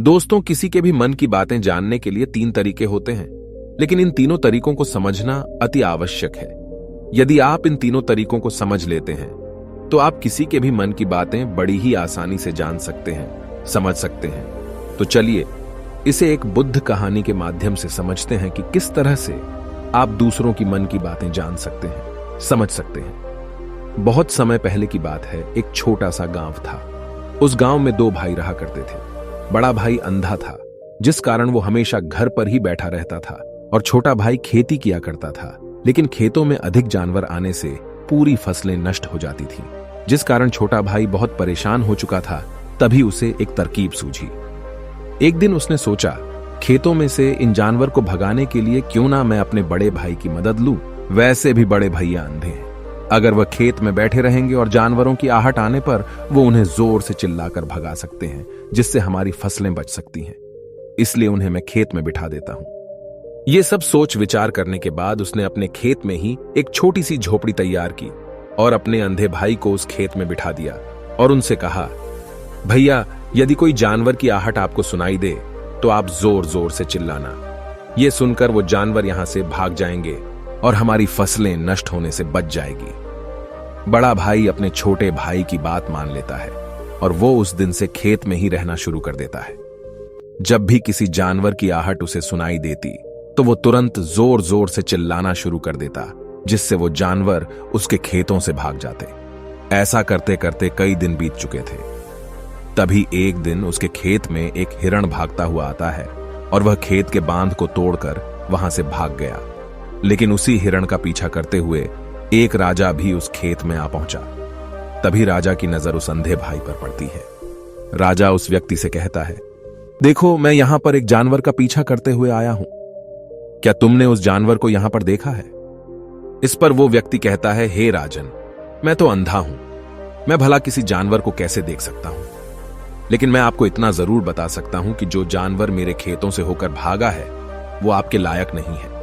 दोस्तों, किसी के भी मन की बातें जानने के लिए 3 तरीके होते हैं, लेकिन इन तीनों तरीकों को समझना अति आवश्यक है। यदि आप इन तीनों तरीकों को समझ लेते हैं तो आप किसी के भी मन की बातें बड़ी ही आसानी से जान सकते हैं, समझ सकते हैं। तो चलिए इसे एक बुद्ध कहानी के माध्यम से समझते हैं कि किस तरह से आप दूसरों की मन की बातें जान सकते हैं, समझ सकते हैं। बहुत समय पहले की बात है। एक छोटा सा गांव था। उस गांव में 2 भाई रहा करते थे। बड़ा भाई अंधा था, जिस कारण वो हमेशा घर पर ही बैठा रहता था, और छोटा भाई खेती किया करता था। लेकिन खेतों में अधिक जानवर आने से पूरी फसलें नष्ट हो जाती थीं, जिस कारण छोटा भाई बहुत परेशान हो चुका था। तभी उसे एक तरकीब सूझी। एक दिन उसने सोचा, खेतों में से इन जानवर को भगाने के लिए क्यों ना मैं अपने बड़े भाई की मदद लूं। वैसे भी बड़े भैया अंधे हैं। अगर वह खेत में बैठे रहेंगे और जानवरों की आहट आने पर वो उन्हें जोर से चिल्लाकर भगा सकते हैं, जिससे हमारी फसलें बच सकती हैं। इसलिए उन्हें मैं खेत में बिठा देता हूं। ये सब सोच विचार करने के बाद उसने अपने खेत में ही एक छोटी सी झोपड़ी तैयार की और अपने अंधे भाई को उस खेत में बिठा दिया और उनसे कहा, भैया, यदि कोई जानवर की आहट आपको सुनाई दे तो आप जोर जोर से चिल्लाना। ये सुनकर वो जानवर यहां से भाग जाएंगे और हमारी फसलें नष्ट होने से बच जाएगी। बड़ा भाई अपने छोटे भाई की बात मान लेता है और वो उस दिन से खेत में ही रहना शुरू कर देता है। जब भी किसी जानवर की आहट उसे सुनाई देती तो वो तुरंत जोर जोर से चिल्लाना शुरू कर देता, जिससे वो जानवर उसके खेतों से भाग जाते। ऐसा करते करते कई दिन बीत चुके थे। तभी एक दिन उसके खेत में एक हिरण भागता हुआ आता है और वह खेत के बांध को तोड़कर वहां से भाग गया। लेकिन उसी हिरण का पीछा करते हुए एक राजा भी उस खेत में आ पहुंचा। तभी राजा की नजर उस अंधे भाई पर पड़ती है। राजा उस व्यक्ति से कहता है, देखो, मैं यहां पर एक जानवर का पीछा करते हुए आया हूं। क्या तुमने उस जानवर को यहां पर देखा है? इस पर वो व्यक्ति कहता है, हे राजन, मैं तो अंधा हूं। मैं भला किसी जानवर को कैसे देख सकता हूं? लेकिन मैं आपको इतना जरूर बता सकता हूं कि जो जानवर मेरे खेतों से होकर भागा है वो आपके लायक नहीं है।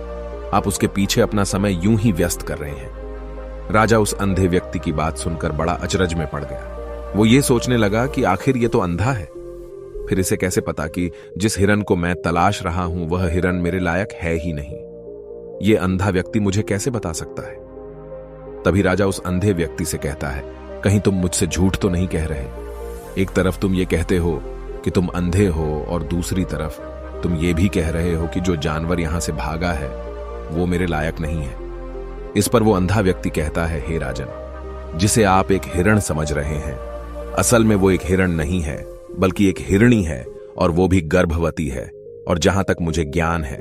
आप उसके पीछे अपना समय यूं ही व्यस्त कर रहे हैं। राजा उस अंधे व्यक्ति की बात सुनकर बड़ा अचरज में पड़ गया। वो ये सोचने लगा कि आखिर ये तो अंधा है, फिर इसे कैसे पता कि जिस हिरन को मैं तलाश रहा हूं वह हिरन मेरे लायक है ही नहीं। ये अंधा व्यक्ति मुझे कैसे बता सकता है? तभी राजा उस अंधे व्यक्ति से कहता है, कहीं तुम मुझसे झूठ तो नहीं कह रहे? एक तरफ तुम ये कहते हो कि तुम अंधे हो और दूसरी तरफ तुम ये भी कह रहे हो कि जो जानवर यहां से भागा है वो मेरे लायक नहीं है। इस पर वो अंधा व्यक्ति कहता है, हे राजन, जिसे आप एक हिरण समझ रहे हैं, असल में वो एक हिरण नहीं है बल्कि एक हिरणी है, और वो भी गर्भवती है। और जहां तक मुझे ज्ञान है,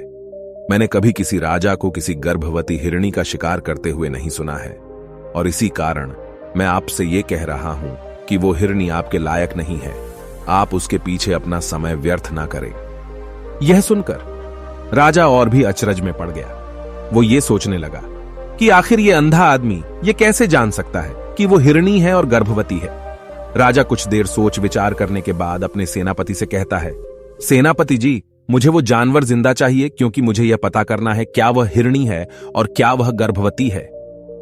मैंने कभी किसी राजा को किसी गर्भवती हिरणी का शिकार करते हुए नहीं सुना है। और इसी कारण मैं आपसे ये कह रहा हूं कि वो हिरणी आपके लायक नहीं है। आप उसके पीछे अपना समय व्यर्थ ना करें। यह सुनकर राजा और भी अचरज में पड़ गया। वो ये सोचने लगा कि आखिर ये अंधा आदमी ये कैसे जान सकता है कि वो हिरणी है और गर्भवती है। राजा कुछ देर सोच विचार करने के बाद अपने सेनापति से कहता है, सेनापति जी, मुझे वो जानवर जिंदा चाहिए, क्योंकि मुझे यह पता करना है क्या वह हिरणी है और क्या वह गर्भवती है।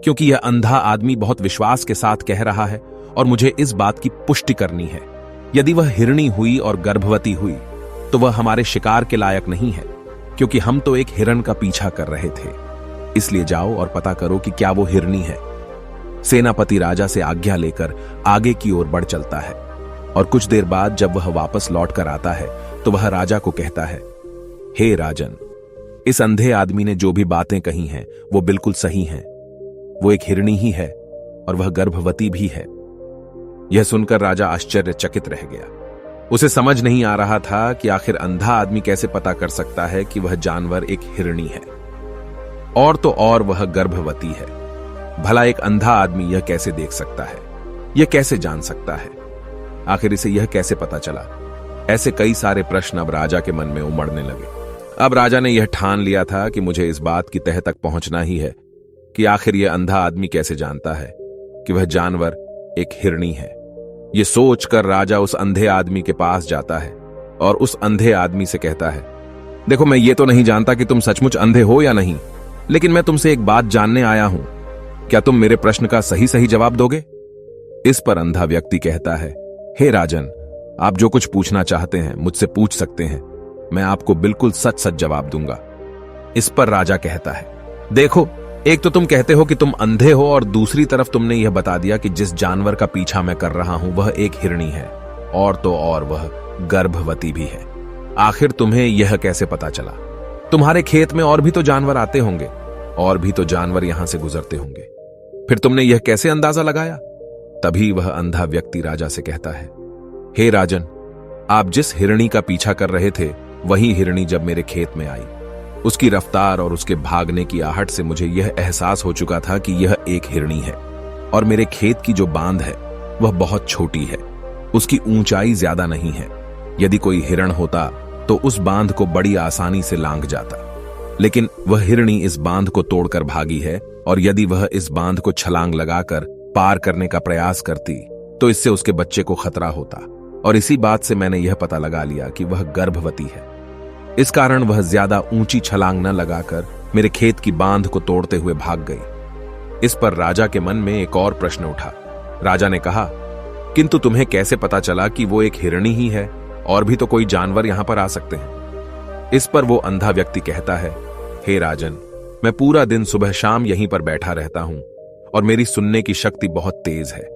क्योंकि यह अंधा आदमी बहुत विश्वास के साथ कह रहा है और मुझे इस बात की पुष्टि करनी है। यदि वह हिरणी हुई और गर्भवती हुई तो वह हमारे शिकार के लायक नहीं है, क्योंकि हम तो एक हिरण का पीछा कर रहे थे। इसलिए जाओ और पता करो कि क्या वो हिरणी है। सेनापति राजा से आज्ञा लेकर आगे की ओर बढ़ चलता है, और कुछ देर बाद जब वह वापस लौट कर आता है तो वह राजा को कहता है, हे राजन, इस अंधे आदमी ने जो भी बातें कही हैं वो बिल्कुल सही हैं। वो एक हिरणी ही है और वह गर्भवती भी है। यह सुनकर राजा आश्चर्यचकित रह गया। उसे समझ नहीं आ रहा था कि आखिर अंधा आदमी कैसे पता कर सकता है कि वह जानवर एक हिरणी है, और तो और वह गर्भवती है। भला एक अंधा आदमी यह कैसे देख सकता है? यह कैसे जान सकता है? आखिर इसे यह कैसे पता चला? ऐसे कई सारे प्रश्न अब राजा के मन में उमड़ने लगे। अब राजा ने यह ठान लिया था कि मुझे इस बात की तह तक पहुंचना ही है कि आखिर यह अंधा आदमी कैसे जानता है कि वह जानवर एक हिरणी है। यह सोचकर राजा उस अंधे आदमी के पास जाता है और उस अंधे आदमी से कहता है, देखो, मैं ये तो नहीं जानता कि तुम सचमुच अंधे हो या नहीं, लेकिन मैं तुमसे एक बात जानने आया हूं। क्या तुम मेरे प्रश्न का सही सही जवाब दोगे? इस पर अंधा व्यक्ति कहता है, हे राजन, आप जो कुछ पूछना चाहते हैं मुझसे पूछ सकते हैं, मैं आपको बिल्कुल सच सच जवाब दूंगा। इस पर राजा कहता है, देखो, एक तो तुम कहते हो कि तुम अंधे हो और दूसरी तरफ तुमने यह बता दिया कि जिस जानवर का पीछा मैं कर रहा हूं वह एक हिरणी है, और तो और वह गर्भवती भी है। आखिर तुम्हें यह कैसे पता चला? तुम्हारे खेत में और भी तो जानवर आते होंगे, और भी तो जानवर यहां से गुजरते होंगे, फिर तुमने यह कैसे अंदाजा लगाया? तभी वह अंधा व्यक्ति राजा से कहता है, हे राजन, आप जिस हिरणी का पीछा कर रहे थे वही हिरणी जब मेरे खेत में आई, उसकी रफ्तार और उसके भागने की आहट से मुझे यह एहसास हो चुका था कि यह एक हिरणी है, और मेरे खेत की जो बांध है वह बहुत छोटी है, उसकी ऊंचाई ज्यादा नहीं है। यदि कोई हिरण होता तो उस बांध को बड़ी आसानी से लांघ जाता, लेकिन वह हिरणी इस बांध को तोड़कर भागी है, और यदि वह इस बांध को छलांग लगाकर पार करने का प्रयास करती तो इससे उसके बच्चे को खतरा होता, और इसी बात से मैंने यह पता लगा लिया कि वह गर्भवती है। इस कारण वह ज्यादा ऊंची छलांग न लगाकर मेरे खेत की बांध को तोड़ते हुए भाग गई। इस पर राजा के मन में एक और प्रश्न उठा। राजा ने कहा, किंतु तुम्हें कैसे पता चला कि वो एक हिरणी ही है, और भी तो कोई जानवर यहां पर आ सकते हैं? इस पर वो अंधा व्यक्ति कहता है, हे राजन, मैं पूरा दिन सुबह शाम यहीं पर बैठा रहता हूं, और मेरी सुनने की शक्ति बहुत तेज है।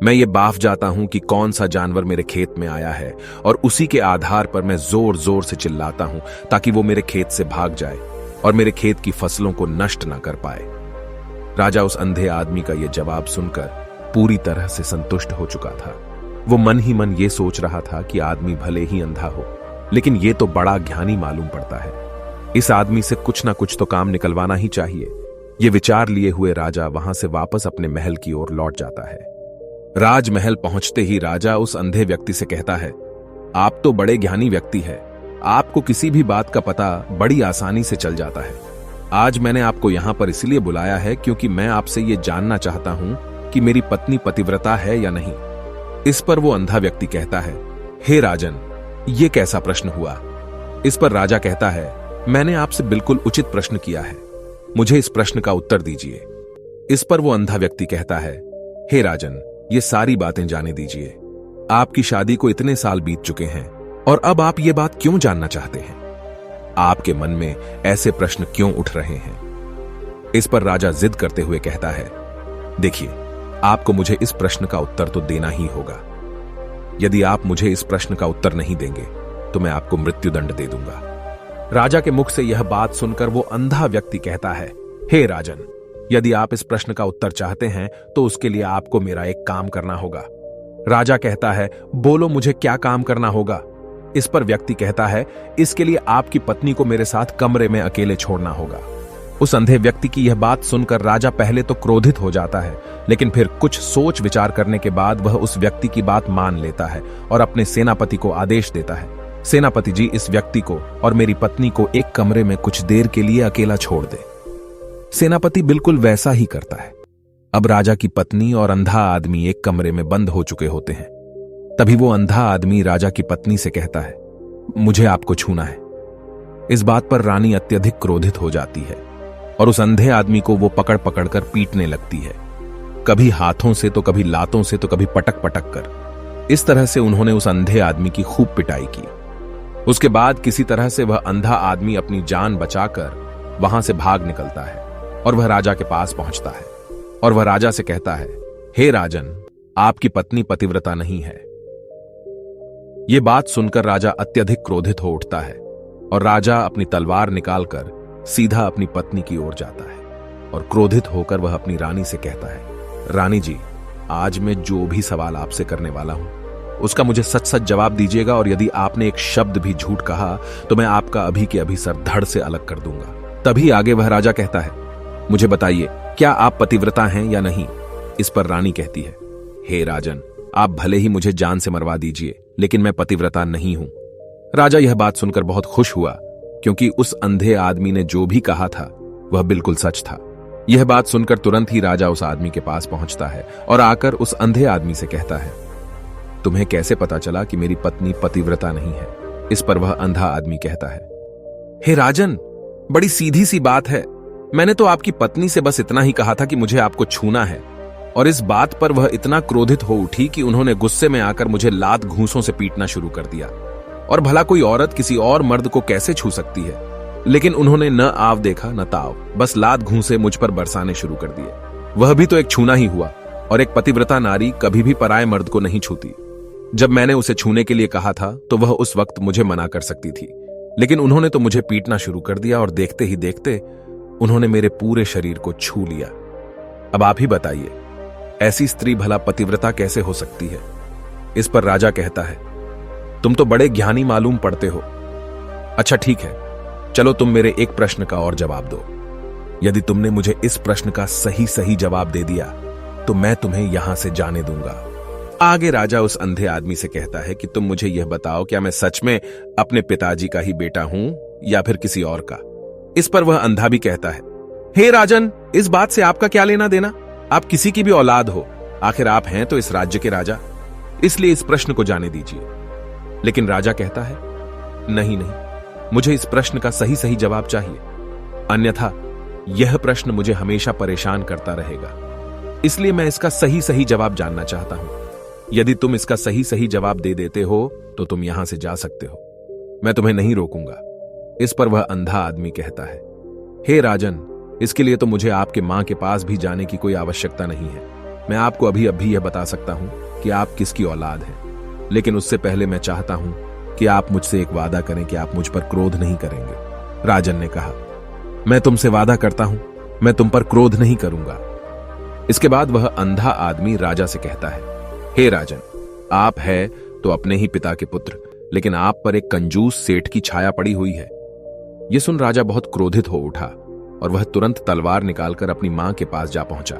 मैं ये बाफ जाता हूं कि कौन सा जानवर मेरे खेत में आया है, और उसी के आधार पर मैं जोर जोर से चिल्लाता हूं ताकि वो मेरे खेत से भाग जाए और मेरे खेत की फसलों को नष्ट न कर पाए। राजा उस अंधे आदमी का यह जवाब सुनकर पूरी तरह से संतुष्ट हो चुका था। वो मन ही मन ये सोच रहा था कि आदमी भले ही अंधा हो, लेकिन ये तो बड़ा ज्ञानी मालूम पड़ता है। इस आदमी से कुछ ना कुछ तो काम निकलवाना ही चाहिए। ये विचार लिए हुए राजा वहां से वापस अपने महल की ओर लौट जाता है। राजमहल पहुंचते ही राजा उस अंधे व्यक्ति से कहता है, आप तो बड़े ज्ञानी व्यक्ति हैं, आपको किसी भी बात का पता बड़ी आसानी से चल जाता है। आज मैंने आपको यहां पर इसलिए बुलाया है क्योंकि मैं आपसे ये जानना चाहता हूं कि मेरी पत्नी पतिव्रता है या नहीं। इस पर वो अंधा व्यक्ति कहता है, हे राजन, ये कैसा प्रश्न हुआ? इस पर राजा कहता है, मैंने आपसे बिल्कुल उचित प्रश्न किया है, मुझे इस प्रश्न का उत्तर दीजिए। इस पर वो अंधा व्यक्ति कहता है, हे राजन, ये सारी बातें जाने दीजिए। आपकी शादी को इतने साल बीत चुके हैं, और अब आप ये बात क्यों जानना चाहते हैं? आपके मन में ऐसे प्रश्न क्यों उठ रहे हैं? इस पर राजा जिद करते हुए कहता है, देखिए, आपको मुझे इस प्रश्न का उत्तर तो देना ही होगा। यदि आप मुझे इस प्रश्न का उत्तर नहीं देंगे तो मैं आपको मृत्युदंड दे दूंगा। राजा के मुख से यह बात सुनकर वो अंधा व्यक्ति कहता है, हे राजन, यदि आप इस प्रश्न का उत्तर चाहते हैं तो उसके लिए आपको मेरा एक काम करना होगा। राजा कहता है, बोलो, मुझे क्या काम करना होगा? इस पर व्यक्ति कहता है, इसके लिए आपकी पत्नी को मेरे साथ कमरे में अकेले छोड़ना होगा। उस अंधे व्यक्ति की यह बात सुनकर राजा पहले तो क्रोधित हो जाता है, लेकिन फिर कुछ सोच विचार करने के बाद वह उस व्यक्ति की बात मान लेता है और अपने सेनापति को आदेश देता है, सेनापति जी, इस व्यक्ति को और मेरी पत्नी को एक कमरे में कुछ देर के लिए अकेला छोड़ दे। सेनापति बिल्कुल वैसा ही करता है। अब राजा की पत्नी और अंधा आदमी एक कमरे में बंद हो चुके होते हैं। तभी वो अंधा आदमी राजा की पत्नी से कहता है, मुझे आपको छूना है। इस बात पर रानी अत्यधिक क्रोधित हो जाती है और उस अंधे आदमी को वो पकड़ पकड़ कर पीटने लगती है, कभी हाथों से तो कभी लातों से तो कभी पटक पटक कर। इस तरह से उन्होंने उस अंधे आदमी की खूब पिटाई की। उसके बाद किसी तरह से वह अंधा आदमी अपनी जान बचाकर वहां से भाग निकलता है और वह राजा के पास पहुंचता है और वह राजा से कहता है, हे राजन, आपकी पत्नी पतिव्रता नहीं है। यह बात सुनकर राजा अत्यधिक क्रोधित हो उठता है और राजा अपनी तलवार निकालकर सीधा अपनी पत्नी की ओर जाता है और क्रोधित होकर वह अपनी रानी से कहता है, रानी जी, आज मैं जो भी सवाल आपसे करने वाला हूं उसका मुझे सच सच जवाब दीजिएगा, और यदि आपने एक शब्द भी झूठ कहा तो मैं आपका अभी के अभी सर धड़ से अलग कर दूंगा। तभी आगे वह राजा कहता है, मुझे बताइए, क्या आप पतिव्रता हैं या नहीं? इस पर रानी कहती है, हे राजन, आप भले ही मुझे जान से मरवा दीजिए, लेकिन मैं पतिव्रता नहीं हूं। राजा यह बात सुनकर बहुत खुश हुआ, क्योंकि उस अंधे आदमी ने जो भी कहा था वह बिल्कुल सच था। यह बात सुनकर तुरंत ही राजा उस आदमी के पास पहुंचता है और आकर उस अंधे आदमी से कहता है, तुम्हें कैसे पता चला कि मेरी पत्नी पतिव्रता नहीं है? इस पर वह अंधा आदमी कहता है, हे राजन, बड़ी सीधी सी बात है। मैंने तो आपकी पत्नी से बस इतना ही कहा था कि मुझे आपको छूना है, और इस बात पर वह इतना क्रोधित हो उठी कि उन्होंने गुस्से में आकर मुझे लात घूंसों से पीटना शुरू कर दिया। और भला कोई औरत किसी और मर्द को कैसे छू सकती है, लेकिन उन्होंने न आव देखा न ताव, बस लात घूंसे मुझ पर बरसाने शुरू कर दिए। वह भी तो एक छूना ही हुआ, और एक पतिव्रता नारी कभी भी पराये मर्द को नहीं छूती। जब मैंने उसे छूने के लिए कहा था तो वह उस वक्त मुझे मना कर सकती थी, लेकिन उन्होंने तो मुझे पीटना शुरू कर दिया और देखते ही देखते उन्होंने मेरे पूरे शरीर को छू लिया। अब आप ही बताइए, ऐसी स्त्री भला पतिव्रता कैसे हो सकती है? इस पर राजा कहता है, तुम तो बड़े ज्ञानी मालूम पड़ते हो। अच्छा ठीक है, चलो तुम मेरे एक प्रश्न का और जवाब दो। यदि तुमने मुझे इस प्रश्न का सही सही जवाब दे दिया तो मैं तुम्हें यहां से जाने दूंगा। आगे राजा उस अंधे आदमी से कहता है कि तुम मुझे यह बताओ, क्या मैं सच में अपने पिताजी का ही बेटा हूं या फिर किसी और का? इस पर वह अंधा भी कहता है, हे राजन, इस बात से आपका क्या लेना देना? आप किसी की भी औलाद हो, आखिर आप हैं तो इस राज्य के राजा, इसलिए इस प्रश्न को जाने दीजिए। लेकिन राजा कहता है, नहीं नहीं, मुझे इस प्रश्न का सही सही जवाब चाहिए, अन्यथा यह प्रश्न मुझे हमेशा परेशान करता रहेगा। इसलिए मैं इसका सही सही जवाब जानना चाहता हूं। यदि तुम इसका सही सही जवाब दे देते हो तो तुम यहां से जा सकते हो, मैं तुम्हें नहीं रोकूंगा। इस पर वह अंधा आदमी कहता है, हे राजन, इसके लिए तो मुझे आपके मां के पास भी जाने की कोई आवश्यकता नहीं है। मैं आपको अभी अभी यह बता सकता हूं कि आप किसकी औलाद हैं, लेकिन उससे पहले मैं चाहता हूं कि आप मुझसे एक वादा करें कि आप मुझ पर क्रोध नहीं करेंगे। राजन ने कहा, मैं तुमसे वादा करता हूं, मैं तुम पर क्रोध नहीं करूंगा। इसके बाद वह अंधा आदमी राजा से कहता है, हे राजन, आप है तो अपने ही पिता के पुत्र, लेकिन आप पर एक कंजूस सेठ की छाया पड़ी हुई है। यह सुन राजा बहुत क्रोधित हो उठा और वह तुरंत तलवार निकालकर अपनी मां के पास जा पहुंचा।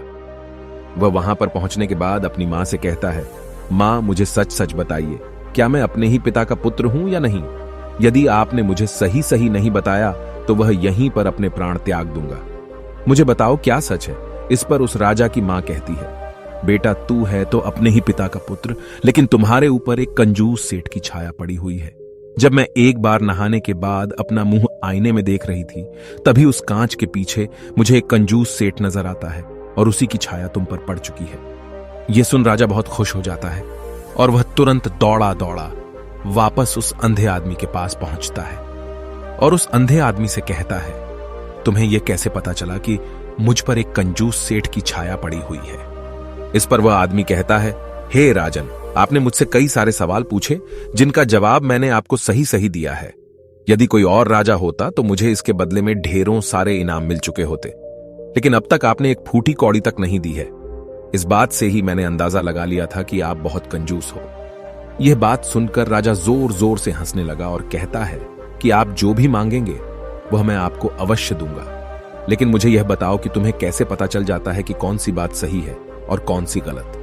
वह वहां पर पहुंचने के बाद अपनी मां से कहता है, मां, मुझे सच सच बताइए, क्या मैं अपने ही पिता का पुत्र हूं या नहीं? यदि आपने मुझे सही सही नहीं बताया तो वह यहीं पर अपने प्राण त्याग दूंगा। मुझे बताओ, क्या सच है? इस पर उस राजा की मां कहती है, बेटा, तू है तो अपने ही पिता का पुत्र, लेकिन तुम्हारे ऊपर एक कंजूस सेठ की छाया पड़ी हुई है। जब मैं एक बार नहाने के बाद अपना मुंह आईने में देख रही थी, तभी उस कांच के पीछे मुझे एक कंजूस सेठ नजर आता है और उसी की छाया तुम पर पड़ चुकी है। यह सुन राजा बहुत खुश हो जाता है और वह तुरंत दौड़ा दौड़ा वापस उस अंधे आदमी के पास पहुंचता है और उस अंधे आदमी से कहता है, तुम्हें यह कैसे पता चला कि मुझ पर एक कंजूस सेठ की छाया पड़ी हुई है? इस पर वह आदमी कहता है, हे राजन, आपने मुझसे कई सारे सवाल पूछे जिनका जवाब मैंने आपको सही सही दिया है। यदि कोई और राजा होता तो मुझे इसके बदले में ढेरों सारे इनाम मिल चुके होते, लेकिन अब तक आपने एक फूटी कौड़ी तक नहीं दी है। इस बात से ही मैंने अंदाजा लगा लिया था कि आप बहुत कंजूस हो। यह बात सुनकर राजा जोर जोर से हंसने लगा और कहता है कि आप जो भी मांगेंगे वह मैं आपको अवश्य दूंगा, लेकिन मुझे यह बताओ कि तुम्हें कैसे पता चल जाता है कि कौन सी बात सही है और कौन सी गलत?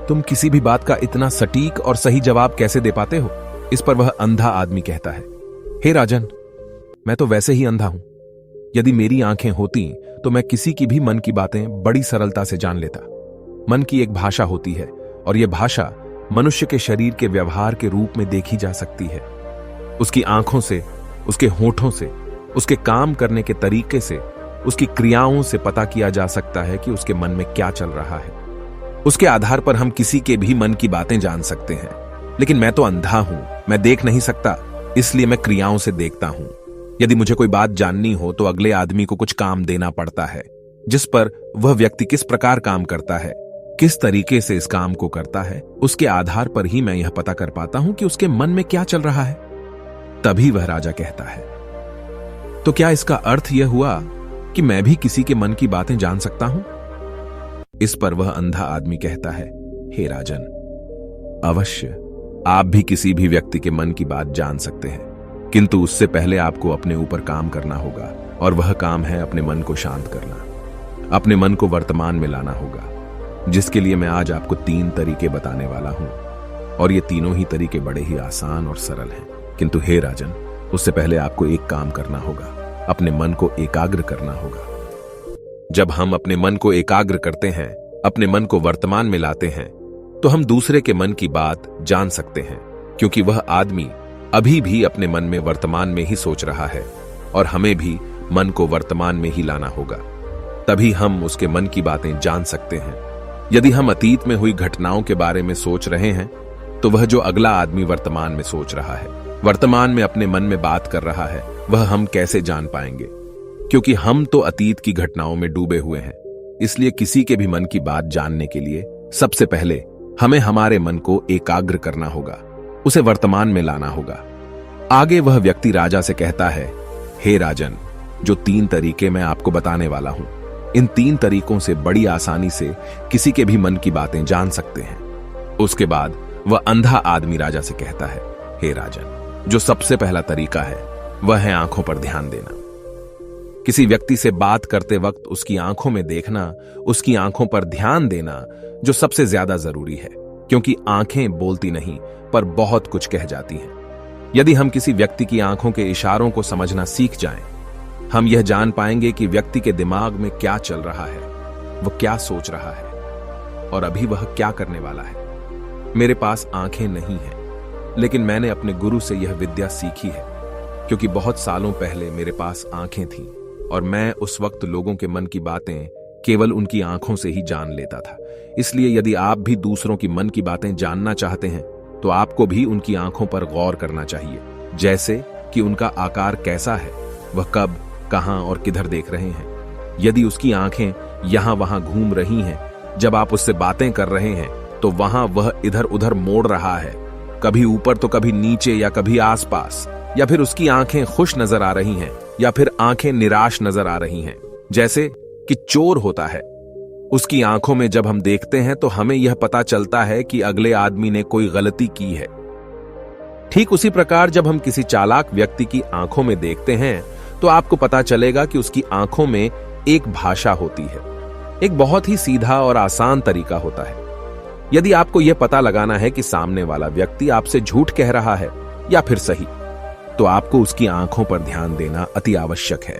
तुम किसी भी बात का इतना सटीक और सही जवाब कैसे दे पाते हो? इस पर वह अंधा आदमी कहता है, हे राजन, मैं तो वैसे ही अंधा हूं। यदि मेरी आंखें होती तो मैं किसी की भी मन की बातें बड़ी सरलता से जान लेता। मन की एक भाषा होती है और यह भाषा मनुष्य के शरीर के व्यवहार के रूप में देखी जा सकती है। उसकी आंखों से, उसके होठों से, उसके काम करने के तरीके से, उसकी क्रियाओं से पता किया जा सकता है कि उसके मन में क्या चल रहा है। उसके आधार पर हम किसी के भी मन की बातें जान सकते हैं, लेकिन मैं तो अंधा हूं, मैं देख नहीं सकता, इसलिए मैं क्रियाओं से देखता हूं। यदि मुझे कोई बात जाननी हो तो अगले आदमी को कुछ काम देना पड़ता है, जिस पर वह व्यक्ति किस प्रकार काम करता है, किस तरीके से इस काम को करता है, उसके आधार पर ही मैं यह पता कर पाता हूं कि उसके मन में क्या चल रहा है। तभी वह राजा कहता है, तो क्या इसका अर्थ यह हुआ कि मैं भी किसी के मन की बातें जान सकता हूं? इस पर वह अंधा आदमी कहता है, हे राजन, अवश्य आप भी किसी भी व्यक्ति के मन की बात जान सकते हैं, किंतु उससे पहले आपको अपने ऊपर काम करना होगा, और वह काम है अपने मन को शांत करना, अपने मन को वर्तमान में लाना होगा, जिसके लिए मैं आज आपको 3 तरीके बताने वाला हूं। और ये तीनों ही तरीके बड़े ही आसान और सरल हैं, किंतु हे राजन, उससे पहले आपको एक काम करना होगा, अपने मन को एकाग्र करना होगा। जब हम अपने मन को एकाग्र करते हैं, अपने मन को वर्तमान में लाते हैं, तो हम दूसरे के मन की बात जान सकते हैं, क्योंकि वह आदमी अभी भी अपने मन में वर्तमान में ही सोच रहा है, और हमें भी मन को वर्तमान में ही लाना होगा। तभी हम उसके मन की बातें जान सकते हैं। यदि हम अतीत में हुई घटनाओं के बारे में सोच रहे हैं, तो वह जो अगला आदमी वर्तमान में सोच रहा है, वर्तमान में अपने मन में बात कर रहा है, वह हम कैसे जान पाएंगे? क्योंकि हम तो अतीत की घटनाओं में डूबे हुए हैं। इसलिए किसी के भी मन की बात जानने के लिए सबसे पहले हमें हमारे मन को एकाग्र करना होगा, उसे वर्तमान में लाना होगा। आगे वह व्यक्ति राजा से कहता है, हे राजन, जो 3 तरीके मैं आपको बताने वाला हूं, इन 3 तरीकों से बड़ी आसानी से किसी के भी मन की बातें जान सकते हैं। उसके बाद वह अंधा आदमी राजा से कहता है, हे राजन, जो सबसे पहला तरीका है वह है आंखों पर ध्यान देना। किसी व्यक्ति से बात करते वक्त उसकी आंखों में देखना, उसकी आंखों पर ध्यान देना जो सबसे ज्यादा जरूरी है, क्योंकि आंखें बोलती नहीं पर बहुत कुछ कह जाती हैं। यदि हम किसी व्यक्ति की आंखों के इशारों को समझना सीख जाएं, हम यह जान पाएंगे कि व्यक्ति के दिमाग में क्या चल रहा है, वह क्या सोच रहा है और अभी वह क्या करने वाला है। मेरे पास आंखें नहीं हैं, लेकिन मैंने अपने गुरु से यह विद्या सीखी है, क्योंकि बहुत सालों पहले मेरे पास आंखें थीं और मैं उस वक्त लोगों के मन की बातें केवल उनकी आंखों से ही जान लेता था। इसलिए यदि आप भी दूसरों की मन की बातें जानना चाहते हैं, तो आपको भी उनकी आंखों पर गौर करना चाहिए, जैसे कि उनका आकार कैसा है, वह कब, कहां और किधर देख रहे हैं। यदि उसकी आंखें यहां वहां घूम रही हैं, जब आप उससे बातें कर रहे हैं, तो वहां वह इधर उधर मोड़ रहा है, कभी ऊपर तो कभी नीचे या कभी आसपास, या फिर उसकी आंखें खुश नजर आ रही हैं या फिर आंखें निराश नजर आ रही हैं, जैसे कि चोर होता है। उसकी आंखों में जब हम देखते हैं तो हमें यह पता चलता है कि अगले आदमी ने कोई गलती की है। ठीक उसी प्रकार जब हम किसी चालाक व्यक्ति की आंखों में देखते हैं, तो आपको पता चलेगा कि उसकी आंखों में एक भाषा होती है। एक बहुत ही सीधा और आसान तरीका होता है। यदि आपको यह पता लगाना है कि सामने वाला व्यक्ति आपसे झूठ कह रहा है या फिर सही, तो आपको उसकी आंखों पर ध्यान देना अति आवश्यक है।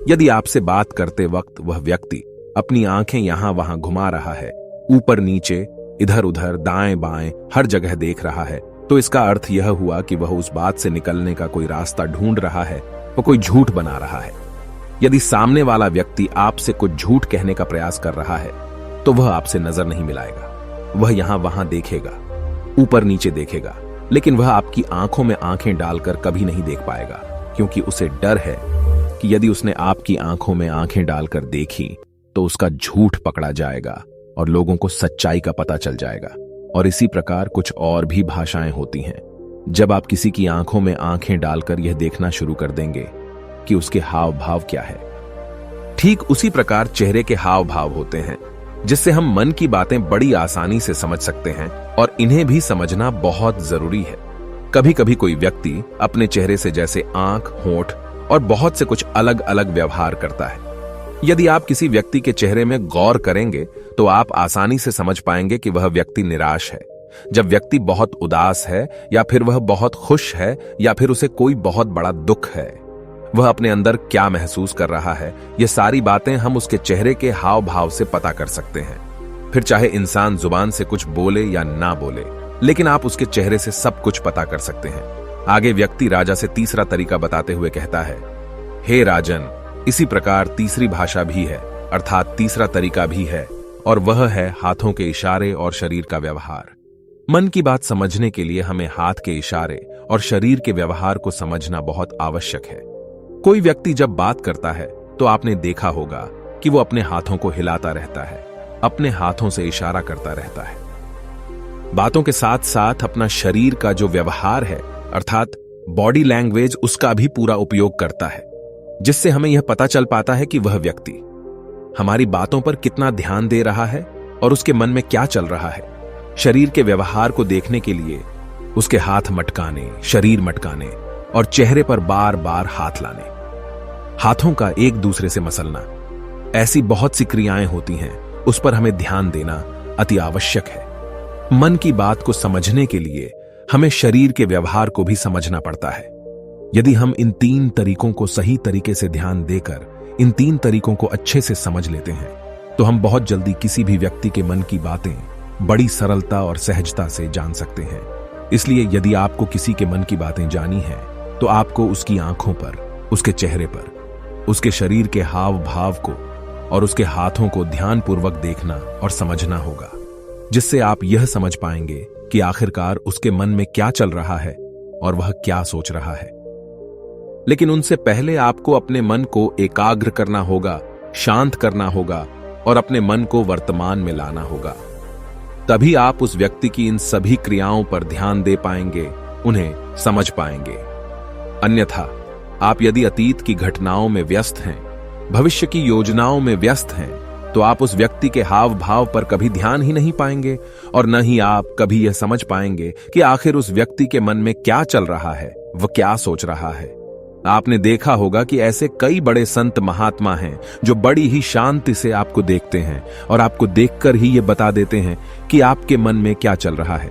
यदि आपसे बात करते वक्त वह व्यक्ति अपनी आंखें यहां वहां घुमा रहा है, ऊपर नीचे, इधर उधर, दाएं बाएं, हर जगह देख रहा है, तो इसका अर्थ यह हुआ कि वह उस बात से निकलने का कोई रास्ता ढूंढ रहा है, वह कोई झूठ बना रहा है। यदि सामने वाला व्यक्ति आपसे कुछ झूठ कहने का प्रयास कर रहा है, तो वह आपसे नजर नहीं मिलाएगा। वह यहां वहां देखेगा, ऊपर नीचे देखेगा, लेकिन वह आपकी आंखों में आंखें डालकर कभी नहीं देख पाएगा, क्योंकि उसे डर है कि यदि उसने आपकी आंखों में आंखें डालकर देखी तो उसका झूठ पकड़ा जाएगा और लोगों को सच्चाई का पता चल जाएगा। और इसी प्रकार कुछ और भी भाषाएं होती हैं। जब आप किसी की आंखों में आंखें डालकर यह देखना शुरू कर देंगे कि उसके हाव भाव क्या है, ठीक उसी प्रकार चेहरे के हाव भाव होते हैं, जिससे हम मन की बातें बड़ी आसानी से समझ सकते हैं और इन्हें भी समझना बहुत जरूरी है। कभी कभी कोई व्यक्ति अपने चेहरे से जैसे आंख, होंठ और बहुत से कुछ अलग अलग व्यवहार करता है। यदि आप किसी व्यक्ति के चेहरे में गौर करेंगे तो आप आसानी से समझ पाएंगे कि वह व्यक्ति निराश है, जब व्यक्ति बहुत उदास है, या फिर वह बहुत खुश है, या फिर उसे कोई बहुत बड़ा दुख है। वह अपने अंदर क्या महसूस कर रहा है, ये सारी बातें हम उसके चेहरे के हाव भाव से पता कर सकते हैं। फिर चाहे इंसान जुबान से कुछ बोले या ना बोले, लेकिन आप उसके चेहरे से सब कुछ पता कर सकते हैं। आगे व्यक्ति राजा से तीसरा तरीका बताते हुए कहता है, हे राजन, इसी प्रकार तीसरी भाषा भी है, अर्थात तीसरा तरीका भी है, और वह है हाथों के इशारे और शरीर का व्यवहार। मन की बात समझने के लिए हमें हाथ के इशारे और शरीर के व्यवहार को समझना बहुत आवश्यक है। कोई व्यक्ति जब बात करता है तो आपने देखा होगा कि वो अपने हाथों को हिलाता रहता है, अपने हाथों से इशारा करता रहता है। बातों के साथ साथ अपना शरीर का जो व्यवहार है, अर्थात बॉडी लैंग्वेज, उसका भी पूरा उपयोग करता है, जिससे हमें यह पता चल पाता है कि वह व्यक्ति हमारी बातों पर कितना ध्यान दे रहा है और उसके मन में क्या चल रहा है। शरीर के व्यवहार को देखने के लिए उसके हाथ मटकाने, शरीर मटकाने और चेहरे पर बार बार हाथ लाने, हाथों का एक दूसरे से मसलना, ऐसी बहुत सी क्रियाएं होती हैं, उस पर हमें ध्यान देना अति आवश्यक है। मन की बात को समझने के लिए हमें शरीर के व्यवहार को भी समझना पड़ता है। यदि हम इन 3 तरीकों को सही तरीके से ध्यान देकर इन 3 तरीकों को अच्छे से समझ लेते हैं, तो हम बहुत जल्दी किसी भी व्यक्ति के मन की बातें बड़ी सरलता और सहजता से जान सकते हैं। इसलिए यदि आपको किसी के मन की बातें जानी है, तो आपको उसकी आंखों पर, उसके चेहरे पर, उसके शरीर के हाव भाव को और उसके हाथों को ध्यानपूर्वक देखना और समझना होगा, जिससे आप यह समझ पाएंगे कि आखिरकार उसके मन में क्या चल रहा है और वह क्या सोच रहा है। लेकिन उनसे पहले आपको अपने मन को एकाग्र करना होगा, शांत करना होगा और अपने मन को वर्तमान में लाना होगा। तभी आप उस व्यक्ति की इन सभी क्रियाओं पर ध्यान दे पाएंगे, उन्हें समझ पाएंगे। अन्यथा आप यदि अतीत की घटनाओं में व्यस्त हैं, भविष्य की योजनाओं में व्यस्त हैं, तो आप उस व्यक्ति के हाव भाव पर कभी ध्यान ही नहीं पाएंगे और न ही आप कभी यह समझ पाएंगे कि आखिर उस व्यक्ति के मन में क्या चल रहा है, वह क्या सोच रहा है। आपने देखा होगा कि ऐसे कई बड़े संत महात्मा हैं जो बड़ी ही शांति से आपको देखते हैं और आपको देखकर ही ये बता देते हैं कि आपके मन में क्या चल रहा है,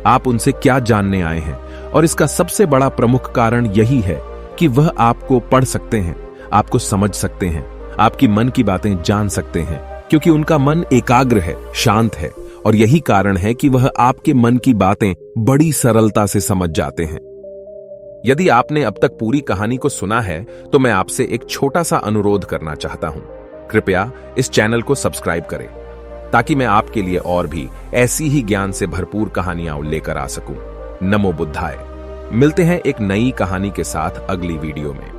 आप उनसे क्या जानने आए हैं। और इसका सबसे बड़ा प्रमुख कारण यही है कि वह आपको पढ़ सकते हैं, आपको समझ सकते हैं, आपकी मन की बातें जान सकते हैं, क्योंकि उनका मन एकाग्र है, शांत है। और यही कारण है कि वह आपके मन की बातें बड़ी सरलता से समझ जाते हैं। यदि आपने अब तक पूरी कहानी को सुना है तो मैं आपसे एक छोटा सा अनुरोध करना चाहता हूं। कृपया इस चैनल को सब्सक्राइब करें ताकि मैं आपके लिए और भी ऐसी ही ज्ञान से भरपूर कहानियां लेकर आ सकूं। नमो बुद्धाय। मिलते हैं एक नई कहानी के साथ अगली वीडियो में।